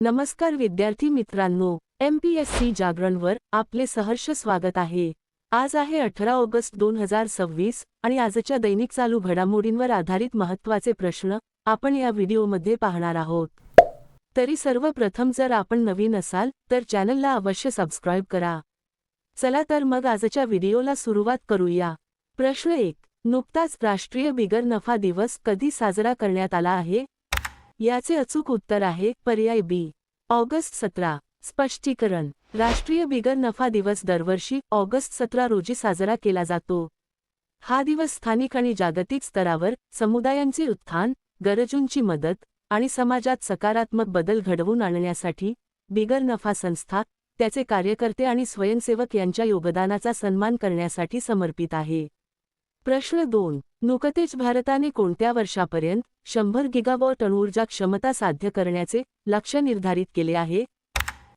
नमस्कार विद्यार्थी मित्रांनो, MPSC जागरणवर आपले सहर्ष स्वागत आहे। आज आहे 18 ऑगस्ट 2026 आणि आजच्या दैनिक चालू घडामोडींवर आधारित महत्त्वाचे प्रश्न आपण या व्हिडिओमध्ये पाहणार आहोत। तरी सर्वप्रथम जर आपण नवीन असाल तर चॅनलला अवश्य सबस्क्राइब करा। चला तर मग आजच्या व्हिडिओला सुरुवात करूया। प्रश्न 1, नुकताच राष्ट्रीय बिगर नफा दिवस कधी साजरा करण्यात आला आहे? याचे अचूक उत्तर आहे पर्याय बी, ऑगस्ट 17। स्पष्टीकरण, राष्ट्रीय बिगर नफा दिवस दरवर्षी ऑगस्ट 17 रोजी साजरा केला जातो। हा दिवस स्थानिक आणि जागतिक स्तरावर समुदायांचे उत्थान, गरजूंची मदत आणि समाजात सकारात्मक बदल घडवून आणण्यासाठी बिगर नफा संस्था, त्याचे कार्यकर्ते आणि स्वयंसेवक यांच्या योगदानाचा सन्मान करण्यासाठी समर्पित आहे। प्रश्न 2, नुकतेच भारताने कोणत्या वर्षापर्यंत 100 गिगावॉट अणुऊर्जा क्षमता साध्य करण्याचे लक्ष्य निर्धारित केले आहे?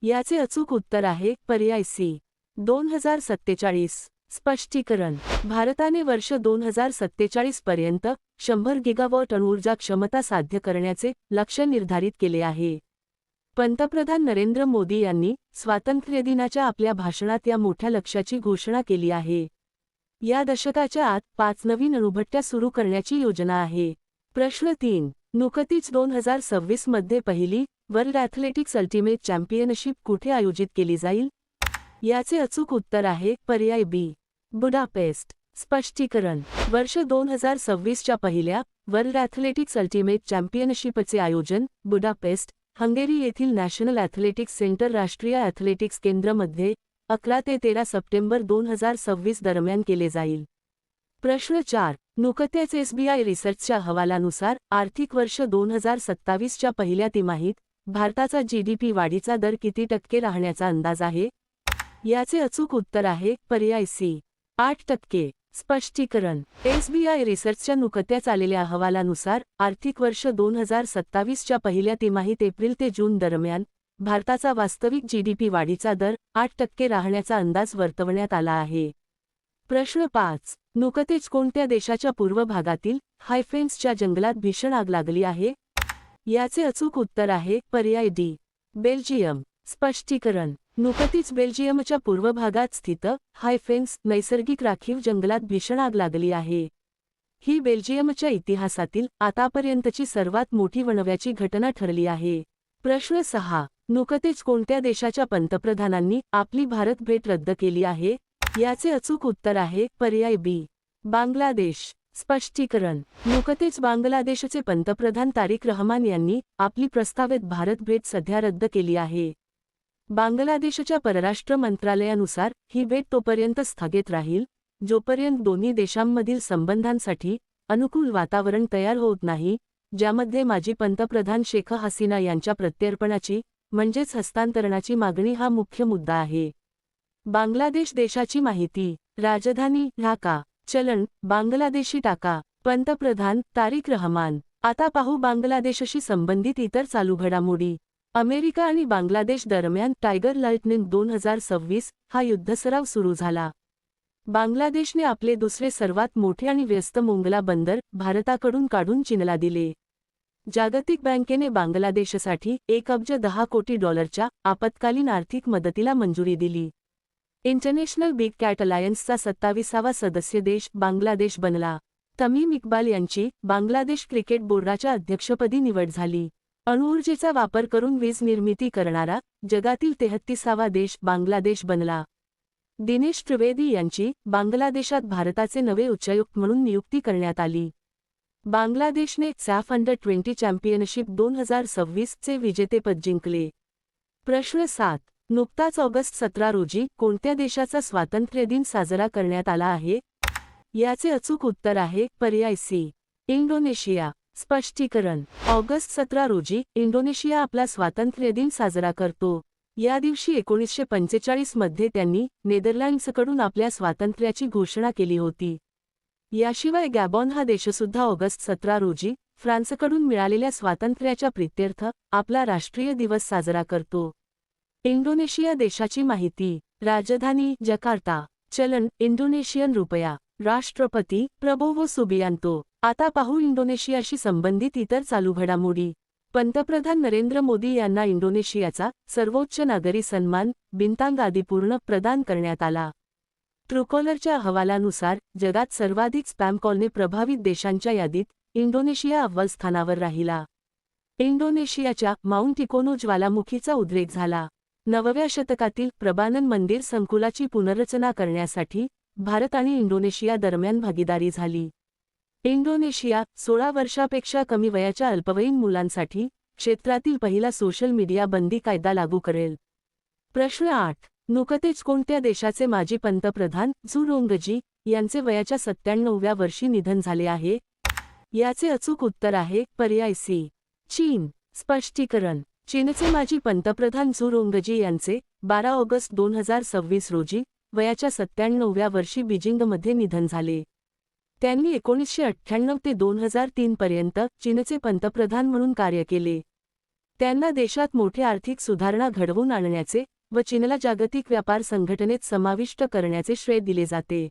याचे अचूक उत्तर आहे पर्याय सी, 2047। स्पष्टीकरण, भारताने वर्ष 2047 पर्यंत 100 गिगावॉट अणुऊर्जा क्षमता साध्य करण्याचे लक्ष्य निर्धारित केले आहे। पंतप्रधान नरेंद्र मोदी यांनी स्वातंत्र्यदिनाच्या आपल्या भाषणात या मोठ्या लक्ष्याची घोषणा केली आहे। या दशकाच्या आत 5 नवीन अणुभट्ट्या सुरू करण्याची योजना आहे। प्रश्न 3, नुकतीच 2026 मध्ये पहिली वर्ल्ड ॲथलेटिक्स अल्टिमेट चॅम्पियनशिप कुठे आयोजित केली जाईल? याचे अचूक उत्तर आहे पर्याय बी, बुडापेस्ट। स्पष्टीकरण, वर्ष 2026च्या पहिल्या वर्ल्ड ॲथलेटिक्स अल्टिमेट चॅम्पियनशिपचे आयोजन बुडापेस्ट, हंगेरी येथील नॅशनल ॲथलेटिक्स सेंटर राष्ट्रीय ॲथलेटिक्स केंद्रमध्ये 11 ते 13 सप्टेंबर 2026 दरम्यान केले जाईल। प्रश्न 4, नुकत्याच SBI रिसर्चच्या अहवालानुसार आर्थिक वर्ष 2027च्या पहिल्या तिमाहीत भारताचा GDP वाढीचा दर किती टक्के राहण्याचा अंदाज आहे? याचे अचूक उत्तर आहे पर्याय सी, 8%। स्पष्टीकरण, SBI रिसर्चच्या नुकत्याच आलेल्या अहवालानुसार आर्थिक वर्ष 2027च्या पहिल्या तिमाहीत एप्रिल ते जून दरम्यान भारताचा वास्तविक GDP वाढीचा दर 8% राहण्याचा अंदाज वर्तवण्यात आला आहे। प्रश्न 5, नुकतेच कोणत्या देशाच्या पूर्व भागातील हायफेन्सच्या जंगलात भीषण आग लागली आहे? याचे अचूक उत्तर आहे पर्याय डी, बेल्जियम। स्पष्टीकरण, नुकतीच बेल्जियमच्या पूर्व भागात स्थित हायफेन्स नैसर्गिक राखीव जंगलात भीषण आग लागली आहे। ही बेल्जियमच्या इतिहासातील आतापर्यंतची सर्वात मोठी वणव्याची घटना ठरली आहे। प्रश्न 6, नुकतेच कोणत्या देशाच्या पंतप्रधानांनी आपली भारत भेट रद्द केली आहे? याचे अचूक उत्तर आहे पर्याय बी, बांगलादेश। स्पष्टीकरण, नुकतेच बांगलादेशचे पंतप्रधान तारिक रहमान यांनी आपली प्रस्तावित भारत भेट सध्या रद्द केली आहे। बांगलादेशच्या परराष्ट्र मंत्रालयानुसार ही भेट तोपर्यंत स्थगित राहील जोपर्यंत दोन्ही देशांमधील संबंधांसाठी अनुकूल वातावरण तयार होत नाही, ज्यामध्ये माजी पंतप्रधान शेख हसीना यांच्या प्रत्यर्पणाची म्हणजेच हस्तांतरणाची मागणी हा मुख्य मुद्दा आहे। बांगलादेश देशाची माहिती, राजधानी ढाका, चलन बांगलादेशी टाका, पंतप्रधान तारिक रहमान। आता पाहू बांगलादेशशी संबंधित इतर चालू घडामोडी। अमेरिका आणि बांगलादेश दरम्यान टायगर लाइटनिंग 2026 हा युद्धसराव सुरू झाला। बांगलादेशने आपले दुसरे सर्वात मोठे आणि व्यस्त मोंगला बंदर भारताकडून काढून चीनला दिले। जागतिक बँकेने बांगलादेशसाठी $1.10 कोटी आपत्कालीन आर्थिक मदतीला मंजुरी दिली। इंटरनॅशनल बिग कॅट अलायन्सचा 27वा सदस्य देश बांगलादेश बनला। तमीम इक्बाल यांची बांगलादेश क्रिकेट बोर्डाच्या अध्यक्षपदी निवड झाली। अणुऊर्जेचा वापर करून वीज निर्मिती करणारा जगातील 33वा देश बांगलादेश बनला। दिनेश त्रिवेदी यांची बांगलादेशात भारताचे नवे उच्चायुक्त म्हणून नियुक्ती करण्यात आली। बांगलादेशने सॅफ अंडर-20 चॅम्पियनशिप 2026 चे विजेतेपद जिंकले। प्रश्न 7, नुकताच ऑगस्ट 17 रोजी कोणत्या देशाचा स्वातंत्र्य दिन साजरा करण्यात आला आहे? याचे अचूक उत्तर आहे पर्याय सी, इंडोनेशिया। स्पष्टीकरण, ऑगस्ट 17 रोजी इंडोनेशिया आपला स्वातंत्र्य दिन साजरा करतो। या दिवशी 1945 मध्ये त्यांनी नेदरलँड्सकडून आपल्या स्वातंत्र्याची घोषणा केली होती। याशिवाय गॅबॉन हा देशसुद्धा ऑगस्ट 17 रोजी फ्रान्सकडून मिळालेल्या स्वातंत्र्याच्या प्रीत्यर्थ आपला राष्ट्रीय दिवस साजरा करतो। इंडोनेशिया देशाची माहिती, राजधानी जकार्ता, चलन इंडोनेशियन रुपया, राष्ट्रपती प्रबोवो सुबियांतो। आता पाहू इंडोनेशियाशी संबंधित इतर चालू घडामोडी। पंतप्रधान नरेंद्र मोदी यांना इंडोनेशियाचा सर्वोच्च नागरी सन्मान बिंतांग आदिपूर्ण प्रदान करण्यात आला. ट्रुकॉलरच्या अहवालानुसार जगात सर्वाधिक स्पॅम कॉलने प्रभावित देशांच्या यादीत इंडोनेशिया अव्वल स्थानावर राहिला. इंडोनेशियाच्या माउंट इकोनो ज्वालामुखीचा उद्रेक झाला. 9व्या शतकातील प्रबानन मंदिर संकुलाची पुनर्रचना करण्यासाठी भारत आणि इंडोनेशिया दरम्यान भागीदारी झाली. इंडोनेशिया 16 वर्षापेक्षा कमी वयाच्या अल्पवयीन मुलांसाठी क्षेत्रातील पहिला सोशल मीडिया बंदी कायदा लागू करेल. प्रश्न 8. नुकतेच कोणत्या देशाचे माजी पंतप्रधान झू यांचे वयाच्या 97व्या वर्षी निधन झाले आहे? याचे अचूक उत्तर आहे पर्याय सी. चीन. स्पष्टीकरण. चीनचे माजी पंतप्रधान झू यांचे 12 ऑगस्ट 2026 रोजी वयाच्या 97व्या वर्षी बीजिंगमध्ये निधन झाले. त्यांनी 1998 ते 2003 पर्यंत चीनचे पंतप्रधान म्हणून कार्य केले. त्यांना देशात मोठे आर्थिक सुधारणा घडवून आणण्याचे व चीनला जागतिक व्यापार संघटनेत समाविष्ट करण्याचे श्रेय दिले जाते.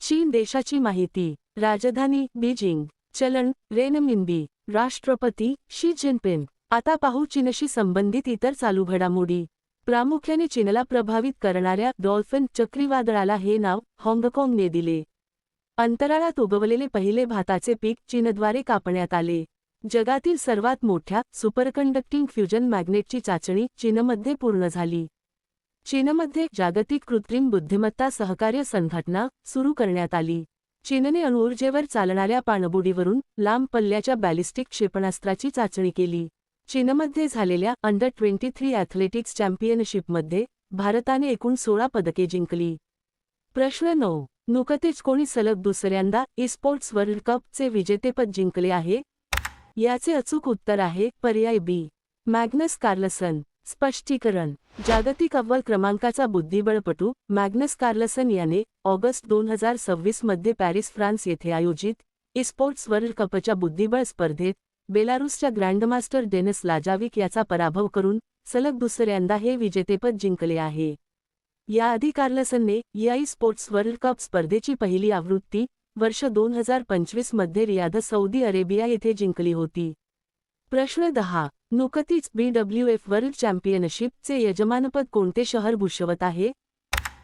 चीन देशाची माहिती. राजधानी बीजिंग. चलन रेनमिन्बी. राष्ट्रपती शी जिनपिंग. आता पाहू चीनशी संबंधित इतर चालू घडामोडी. प्रामुख्याने चीनला प्रभावित करणाऱ्या डॉल्फिन चक्रीवादळाला हे नाव हाँगकाँगने दिले. अंतराळात उगवलेले पहिले भाताचे पीक चीनद्वारे कापण्यात आले. जगातील सर्वात मोठ्या सुपरकंडक्टिंग फ्युजन मॅग्नेटची चाचणी चीनमध्ये पूर्ण झाली. चीनमध्ये जागतिक कृत्रिम बुद्धिमत्ता सहकार्य संघटना सुरू करण्यात आली. चीनने अणुऊर्जेवर चालणाऱ्या पाणबुडीवरून लांब पल्ल्याच्या बॅलिस्टिक क्षेपणास्त्राची चाचणी केली. चीनमध्ये झालेल्या अंडर 23 ॲथलेटिक्स चॅम्पियनशिपमध्ये भारताने एकूण 16 पदके जिंकली. प्रश्न 9. नुकतेच कोणी सलग दुसऱ्यांदा इस्पोर्ट्स वर्ल्ड कपचे विजेतेपद जिंकले आहे? याचे अचूक उत्तर आहे पर्याय बी. Magnus Carlsen. स्पष्टीकरण. जागतिक अव्वल क्रमांकाचा बुद्धिबळपटू मॅग्नस कार्लसन याने ऑगस्ट 2026 मध्ये पॅरिस फ्रान्स येथे आयोजित इस्पोर्ट्स वर्ल्ड कपच्या बुद्धिबळ स्पर्धेत बेलारूसच्या ग्रँडमास्टर डेनिस लाजाविक याचा पराभव करून सलग दुसऱ्यांदा हे विजेतेपद जिंकले आहे. याआधी कार्लसनने या स्पोर्ट्स वर्ल्ड कप स्पर्धेची पहिली आवृत्ती वर्ष 2025 मध्ये रियाध सौदी अरेबिया येथे जिंकली होती. प्रश्न 10. नुकतीच BWF वर्ल्ड चॅम्पियनशिपचे यजमानपद कोणते शहर भूषवत आहे?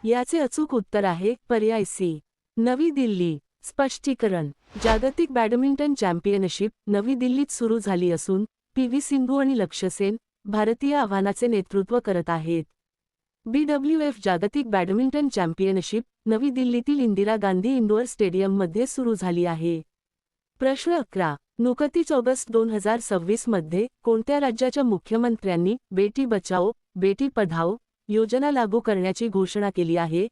याचे अचूक उत्तर आहे पर्याय सी. नवी दिल्ली. स्पष्टीकरण. जागतिक बॅडमिंटन चॅम्पियनशिप नवी दिल्लीत सुरू झाली असून PV सिंधू आणि लक्ष्य सेन भारतीय आव्हानाचे नेतृत्व करत आहेत. BWF जागतिक बॅडमिंटन चॅम्पियनशिप नवी दिल्लीतील इंदिरा गांधी इंडोअर स्टेडियममध्ये सुरू झाली आहे. प्रश्न 11. नुकतीच ऑगस्ट 2026 मध्ये कोणत्या राज्याच्या मुख्यमंत्र्यांनी बेटी बचाओ बेटी पढाओ योजना लागू करण्याची घोषणा केली आहे?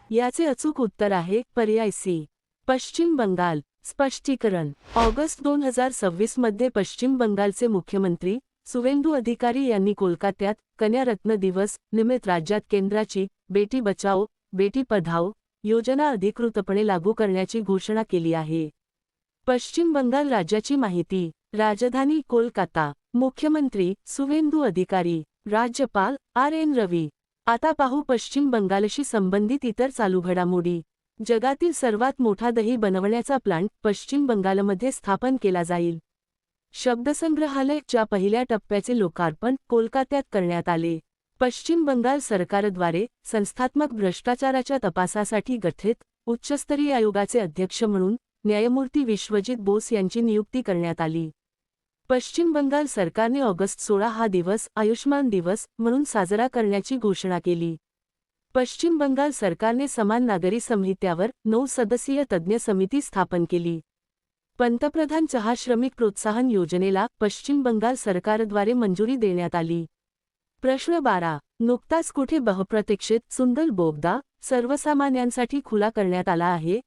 याचे अचूक उत्तर आहे पर्याय सी. पश्चिम बंगाल. स्पष्टीकरण. ऑगस्ट 2026 मध्ये पश्चिम बंगालचे मुख्यमंत्री सुवेंदू अधिकारी यांनी कोलकात्यात कन्या रत्न दिवस निमित्त राज्यात केंद्राची बेटी बचाओ बेटी पढाओ योजना अधिकृतपणे लागू करण्याची घोषणा केली आहे. पश्चिम बंगाल राज्याची माहिती. राजधानी कोलकाता. मुख्यमंत्री सुवेंदू अधिकारी. राज्यपाल RN रवी. आता पाहू पश्चिम बंगालशी संबंधित इतर चालू घडामोडी. जगातील सर्वात मोठा दही बनवण्याचा प्लांट पश्चिम बंगालमध्ये स्थापन केला जाईल. शब्दसंग्रहालयाच्या पहिल्या टप्प्याचे लोकार्पण कोलकात्यात करण्यात आले. पश्चिम बंगाल सरकारद्वारे संस्थात्मक भ्रष्टाचाराच्या तपासासाठी गठीत उच्चस्तरीय आयोगाचे अध्यक्ष म्हणून न्यायमूर्ती विश्वजित बोस यांची नियुक्ती करण्यात आली. पश्चिम बंगाल सरकारने ऑगस्ट 16 हा दिवस आयुष्मान दिवस म्हणून साजरा करण्याची घोषणा केली. पश्चिम बंगाल सरकारने समान नागरी संहित्यावर 9 सदस्यीय तज्ज्ञ समिती स्थापन केली. पंतप्रधान चहा श्रमिक प्रोत्साहन योजनेला पश्चिम बंगाल सरकारद्वारे मंजुरी देण्यात आली. प्रश्न 12. नुकताच कुठे बहुप्रतीक्षित सुंदर बोगदा सर्वसामान्यांसाठी खुला करण्यात आला आहे?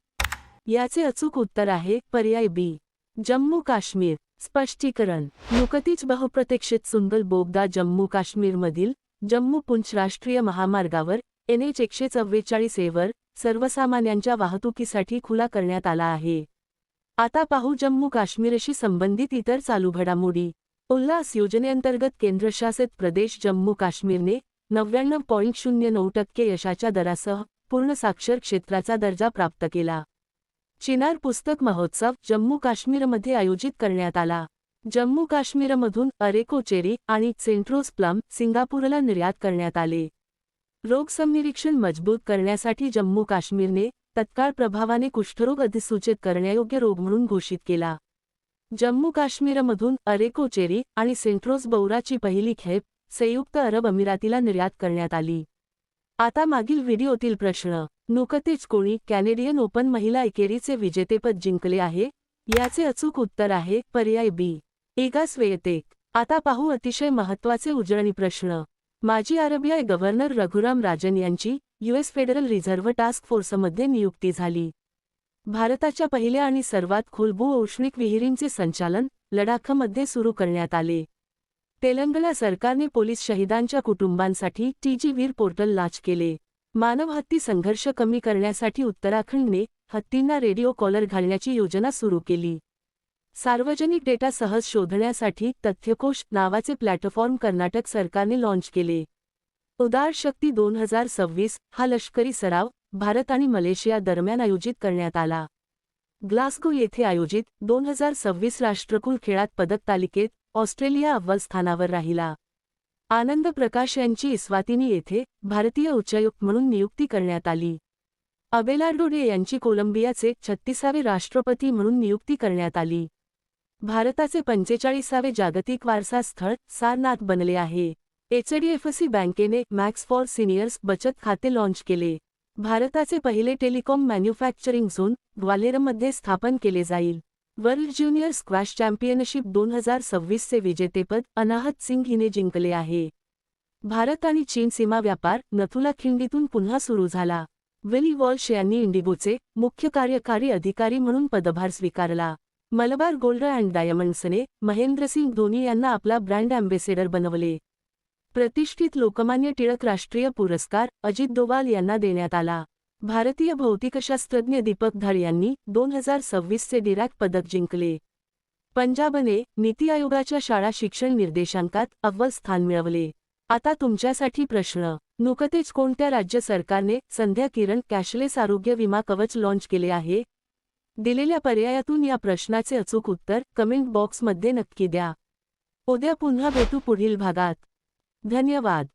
याचे अचूक उत्तर आहे पर्याय बी. जम्मू काश्मीर. स्पष्टीकरण. नुकतीच बहुप्रतीक्षित सुंदर बोगदा जम्मू काश्मीरमधील जम्मू पुंछ राष्ट्रीय महामार्गावर NH 144 वर सर्वसामान्यांच्या वाहतुकीसाठी खुला करण्यात आला आहे. आता पाहू जम्मू काश्मीरशी संबंधित इतर चालू घडामोडी. उल्हास योजनेअंतर्गत केंद्रशासित प्रदेश जम्मू काश्मीरने 99.09% यशाच्या दरासह पूर्ण साक्षर क्षेत्राचा दर्जा प्राप्त केला. चिनार पुस्तक महोत्सव जम्मू काश्मीरमध्ये आयोजित करण्यात आला. जम्मू काश्मीरमधून अरेको चेरी आणि सेंट्रोस प्लम सिंगापूरला निर्यात करण्यात आले. रोगसंनिरीक्षण मजबूत करण्यासाठी जम्मू काश्मीरने तत्काळ प्रभावाने कुष्ठरोग अधिसूचित करण्यायोग्य रोग म्हणून घोषित केला. जम्मू काश्मीरमधून अरेको चेरी आणि सेंट्रोस बौराची पहिली खेप संयुक्त अरब अमिरातीला निर्यात करण्यात आली. आता मागील व्हिडिओतील प्रश्न. नुकतेच कोणी कॅनेडियन ओपन महिला एकेरीचे विजेतेपद जिंकले आहे? याचे अचूक उत्तर आहे पर्याय बी. इगा स्विएतेक. आता पाहू अतिशय महत्त्वाचे उजळणी प्रश्न. माजी आरबीआय गव्हर्नर रघुराम राजन यांची यूएस फेडरल रिझर्व्ह टास्क फोर्समध्ये नियुक्ती झाली. भारताच्या पहिल्या आणि सर्वात खोल भूऔष्णिक विहिरींचे संचालन लडाखमध्ये सुरू करण्यात आले. तेलंगणा सरकारने पोलीस शहीदांच्या कुटुंबांसाठी टीजी वीर पोर्टल लॉन्च केले. मानव हत्ती संघर्ष कमी करण्यासाठी उत्तराखंडने हत्तींना रेडिओ कॉलर घालण्याची योजना सुरू केली. सार्वजनिक डेटा सहज शोधण्यासाठी तथ्यकोश नावाचे प्लॅटफॉर्म कर्नाटक सरकारने लॉन्च केले. उदार शक्ती 2026 हा लष्करी सराव भारत आणि मलेशिया दरम्यान आयोजित करण्यात आला. ग्लासगो येथे आयोजित 2026 राष्ट्रकुल खेळात पदक तालिकेत ऑस्ट्रेलिया अव्वल स्थानावर राहिला. आनंद प्रकाश यांची इस्वातिनी येथे भारतीय उच्चायुक्त म्हणून नियुक्ती करण्यात आली. अबेलार्डो डे यांची कोलंबियाचे 36वे राष्ट्रपती म्हणून नियुक्ती करण्यात आली. भारताचे 45वे जागतिक वारसा स्थळ सारनाथ बनले आहे. एचडीएफसी बँकेने मॅक्स फॉर सिनियर्स बचत खाते लॉन्च केले. भारताचे पहिले टेलिकॉम मॅन्युफॅक्चरिंग झोन ग्वाल्हेरमध्ये स्थापन केले जाईल. वर्ल्ड ज्युनियर स्क्वॅश चॅम्पियनशिप 2026चे विजेतेपद अनाहत सिंग हिने जिंकले आहे. भारत आणि चीन सीमा व्यापार नथुला खिंडीतून पुन्हा सुरू झाला. विली वॉल्श यांनी इंडिगोचे मुख्य कार्यकारी अधिकारी म्हणून पदभार स्वीकारला. मलबार गोल्ड अँड डायमंड्सने महेंद्रसिंग धोनी यांना आपला ब्रँड अँबेसेडर बनवले. प्रतिष्ठित लोकमान्य टिळक राष्ट्रीय पुरस्कार अजित डोवाल यांना देण्यात आला. भारतीय भौतिकशास्त्रज्ञ दीपक धाळ यांनी 2026चे डिरॅक पदक जिंकले. पंजाबने नीती आयोगाच्या शाळा शिक्षण निर्देशांकात अव्वल स्थान मिळवले. आता तुमच्यासाठी प्रश्न. नुकतेच कोणत्या राज्य सरकारने संध्या किरण कॅशलेस आरोग्य विमा कवच लॉन्च केले आहे? दिलेल्या पर्यायातून या प्रश्नाचे अचूक उत्तर कमेंट बॉक्समध्ये नक्की द्या. उद्या पुन्हा भेटू पुढील भागात. धन्यवाद.